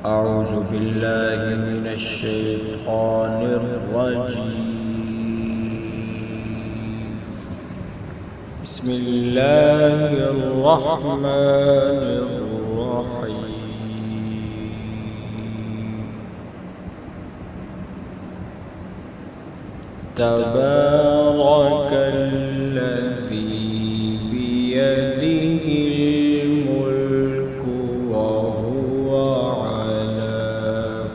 أعوذ بالله من الشيطان الرجيم. بسم الله الرحمن الرحيم. تبارك الذي بيده الملك وهو على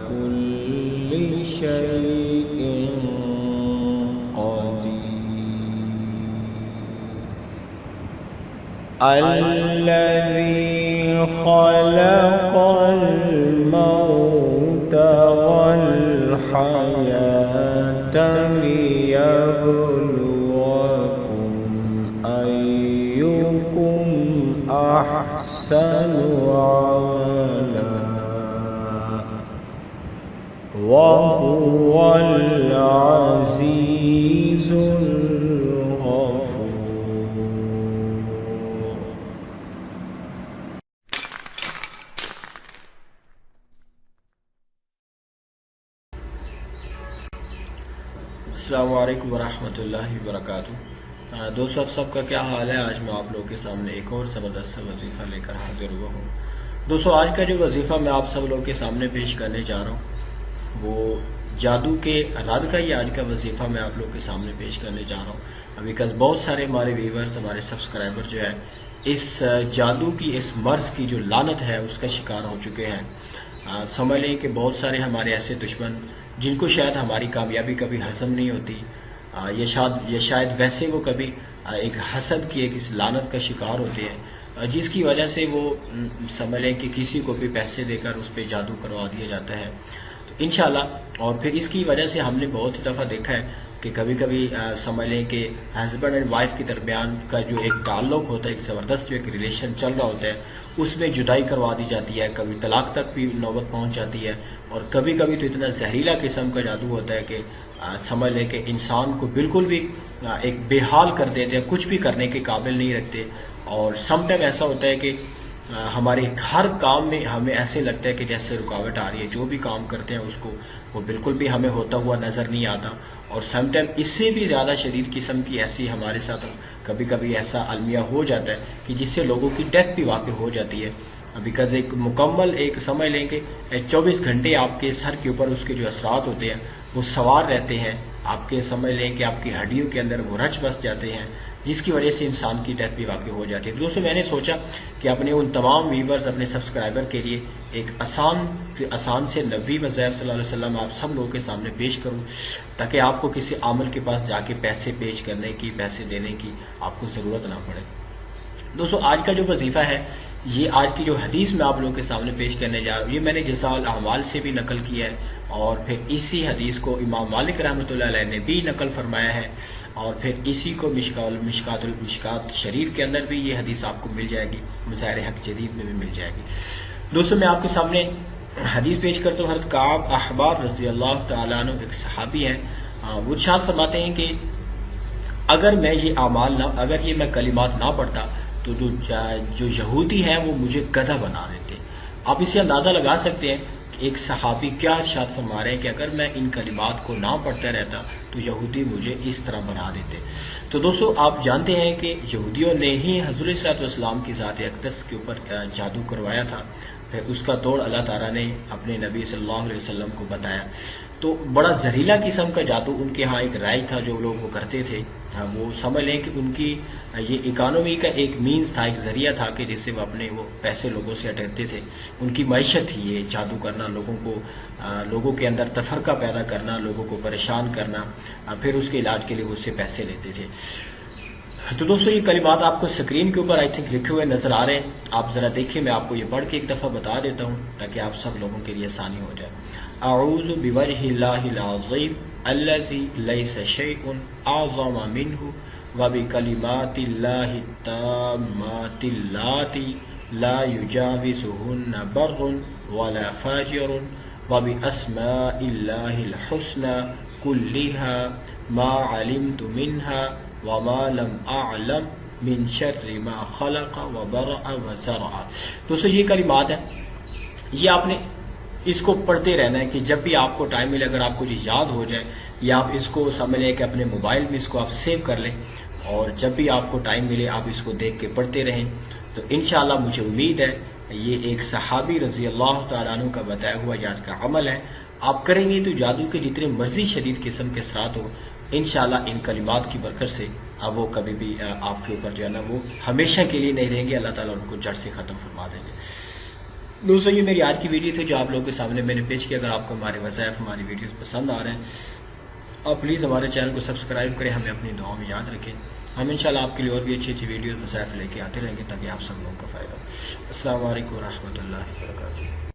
كل شيء قدير. الذي خلق الموت والحياة ليبلوكم أيكم أحسن عملا وهو العزيز الغفور. السلام علیکم ورحمۃ اللہ وبرکاتہ. دوستو آپ سب کا کیا حال ہے؟ آج میں آپ لوگوں کے سامنے ایک اور زبردست وظیفہ لے کر حاضر ہوا ہوں. دوستو آج کا جو وظیفہ میں آپ سب لوگوں کے سامنے پیش کرنے جا رہا ہوں وہ جادو کے رد کا ہی آج کا وظیفہ میں آپ لوگوں کے سامنے پیش کرنے جا رہا ہوں. بیکاز بہت سارے ہمارے ویورز، ہمارے سبسکرائبر جو ہے اس جادو کی، اس مرض کی جو لعنت ہے اس کا شکار ہو چکے ہیں. سمجھ لیں کہ بہت سارے ہمارے ایسے دشمن جن کو شاید ہماری کامیابی کبھی ہضم نہیں ہوتی، یا شاید ویسے وہ کبھی ایک حسد کی ایک اس لعنت کا شکار ہوتے ہیں، جس کی وجہ سے وہ سمجھ لیں کہ کسی کو بھی پیسے دے کر اس پہ جادو کروا دیا جاتا ہے. تو انشاءاللہ اور پھر اس کی وجہ سے ہم نے بہت دفعہ دیکھا ہے کہ کبھی کبھی سمجھ لیں کہ ہسبینڈ اینڈ وائف کے درمیان کا جو ایک تعلق ہوتا ہے، ایک زبردست جو ایک ریلیشن چل رہا ہوتا ہے، اس میں جدائی کروا دی جاتی ہے، کبھی طلاق تک بھی نوبت پہنچ جاتی ہے. اور کبھی کبھی تو اتنا زہریلا قسم کا جادو ہوتا ہے کہ سمجھ لیں کہ انسان کو بالکل بھی ایک بے حال کر دیتے ہیں، کچھ بھی کرنے کے قابل نہیں رکھتے. اور سم ٹائم ایسا ہوتا ہے کہ ہمارے ہر کام میں ہمیں ایسے لگتا ہے کہ جیسے رکاوٹ آ رہی ہے، جو بھی کام کرتے ہیں اس کو وہ بالکل بھی ہمیں ہوتا ہوا نظر نہیں آتا. اور سم ٹائم اس سے بھی زیادہ شدید قسم کی ایسی ہمارے ساتھ کبھی کبھی ایسا المیہ ہو جاتا ہے کہ جس سے لوگوں کی ڈیتھ بھی واقع ہو جاتی ہے. بیکاز ایک مکمل ایک سمجھ لیں کہ 24 گھنٹے آپ کے سر کے اوپر اس کے جو اثرات ہوتے ہیں وہ سوار رہتے ہیں آپ کے، سمجھ لیں کہ آپ کی ہڈیوں کے اندر وہ رچ بس جاتے ہیں، جس کی وجہ سے انسان کی ڈیتھ بھی واقع ہو جاتی ہے. دوستوں میں نے سوچا کہ اپنے ان تمام ویورز، اپنے سبسکرائبر کے لیے ایک آسان سے نبوی وظائف صلی اللہ علیہ وسلم آپ سب لوگوں کے سامنے پیش کروں، تاکہ آپ کو کسی عامل کے پاس جا کے پیسے پیش کرنے کی، پیسے دینے کی آپ کو ضرورت نہ پڑے. دوستوں آج کا جو وظیفہ ہے، یہ آج کی جو حدیث میں آپ لوگوں کے سامنے پیش کرنے جا رہا ہوں، یہ میں نے جزاء الاعمال سے بھی نقل کیا ہے، اور پھر اسی حدیث کو امام مالک رحمۃ اللہ علیہ نے بھی نقل فرمایا ہے، اور پھر اسی کو مشکات شریف کے اندر بھی یہ حدیث آپ کو مل جائے گی، مظاہر حق جدید میں بھی مل جائے گی. دوستوں میں آپ کے سامنے حدیث پیش کرتا ہوں. حضرت کعب احبار رضی اللہ تعالیٰ عنہ ایک صحابی ہیں، وہ ارشاد فرماتے ہیں کہ اگر میں یہ میں کلمات نہ پڑھتا تو جو یہودی ہیں وہ مجھے گدھا بنا دیتے. آپ اسے اندازہ لگا سکتے ہیں کہ ایک صحابی کیا ارشاد فرما رہے ہیں کہ اگر میں ان کلمات کو نہ پڑھتا رہتا تو یہودی مجھے اس طرح بنا دیتے. تو دوستو آپ جانتے ہیں کہ یہودیوں نے ہی حضور صلی اللہ علیہ وسلم کی ذات اقدس کے اوپر جادو کروایا تھا. پھر اس کا توڑ اللہ تعالیٰ نے اپنے نبی صلی اللہ علیہ وسلم کو بتایا. تو بڑا زہریلا قسم کا جادو ان کے ہاں ایک رائج تھا جو لوگ وہ کرتے تھے. وہ سمجھ لیں کہ ان کی یہ اکانومی کا ایک مینز تھا، ایک ذریعہ تھا کہ جس سے وہ اپنے وہ پیسے لوگوں سے اٹھاتے تھے. ان کی معیشت تھی یہ جادو کرنا، لوگوں کے اندر تفرقہ پیدا کرنا، لوگوں کو پریشان کرنا، پھر اس کے علاج کے لیے وہ اس سے پیسے لیتے تھے. تو دوستو یہ کلمات آپ کو سکرین کے اوپر آئی تھنک لکھے ہوئے نظر آ رہے ہیں، آپ ذرا دیکھیں. میں آپ کو یہ پڑھ کے ایک دفعہ بتا دیتا ہوں تاکہ آپ سب لوگوں کے لیے آسانی ہو جائے. اعوذ بوجہ اللہ العظیم الذی لیس شیء اعظم منہ وبکلمات اللہ التامات اللاتی لا یجاوزہن بر ولا فاجر وباسماء اللہ الحسنى کلها ما علمت منها وما لم اعلم من شر ما خلق وبرأ وزرع. دوستو یہ کلمات ہیں، یہ آپ نے اس کو پڑھتے رہنا ہے کہ جب بھی آپ کو ٹائم ملے، اگر آپ کو یہ یاد ہو جائے یا آپ اس کو سمجھ لیں کہ اپنے موبائل میں اس کو آپ سیو کر لیں، اور جب بھی آپ کو ٹائم ملے آپ اس کو دیکھ کے پڑھتے رہیں، تو انشاءاللہ مجھے امید ہے یہ ایک صحابی رضی اللہ تعالیٰ عنہ کا بتایا ہوا یاد کا عمل ہے، آپ کریں گے تو جادو کے جتنے مرضی شدید قسم کے اثرات ہو، انشاءاللہ ان کلمات کی برکت سے اب وہ کبھی بھی آپ کے اوپر جو ہے نا وہ ہمیشہ کے لیے نہیں رہیں گے، اللہ تعالیٰ ان کو جڑ سے ختم فرما دیں گے۔ دوستوں یہ میری آج کی ویڈیو تھی جو آپ لوگوں کے سامنے میں نے پیش کیا۔ اگر آپ کو ہمارے وظائف ہماری ویڈیوز پسند آ رہے ہیں آپ پلیز ہمارے چینل کو سبسکرائب کریں، ہمیں اپنی دعاؤں میں یاد رکھیں، ہم انشاءاللہ آپ کے لیے اور بھی اچھی اچھی ویڈیوز وظائف لے کے آتے رہیں گے تاکہ آپ سب لوگوں کا فائدہ ہو۔ السلام علیکم ورحمۃ اللہ وبرکاتہ۔